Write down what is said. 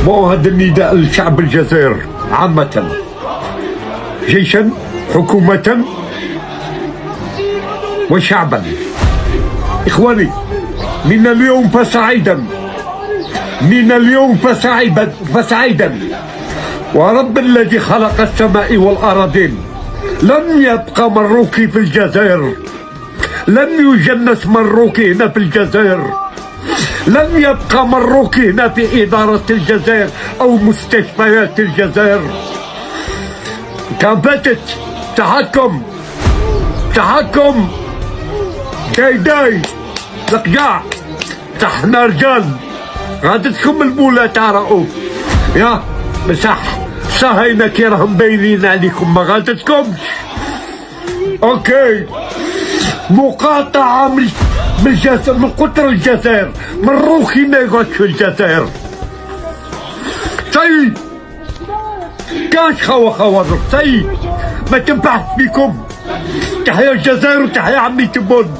وهذا النداء لشعب الجزائر عامة، جيشا، حكومة، وشعبا. إخواني، من اليوم فسعيدا، من اليوم فسعيدا ورب الذي خلق السماء والأراضين لم يبقى مروكي في الجزائر، لم يجنس مروكي هنا في الجزائر، لم يبقى مروكي هنا في إدارة الجزائر أو مستشفيات الجزائر. كان فاتت تحكم داي القجاع، احنا رجال غادتكم المولى تاع رؤوف يا بصح صهاينة كي راهم باينين عليكم ما غادتكمش. اوكي، مقاطعة من الجزائر، من قطر الجزائر، من روخي ما يقعدش في الجزائر. سي كاش خوا سي ما تنفعش بكم. تحيا الجزائر وتحيا عمي تبون.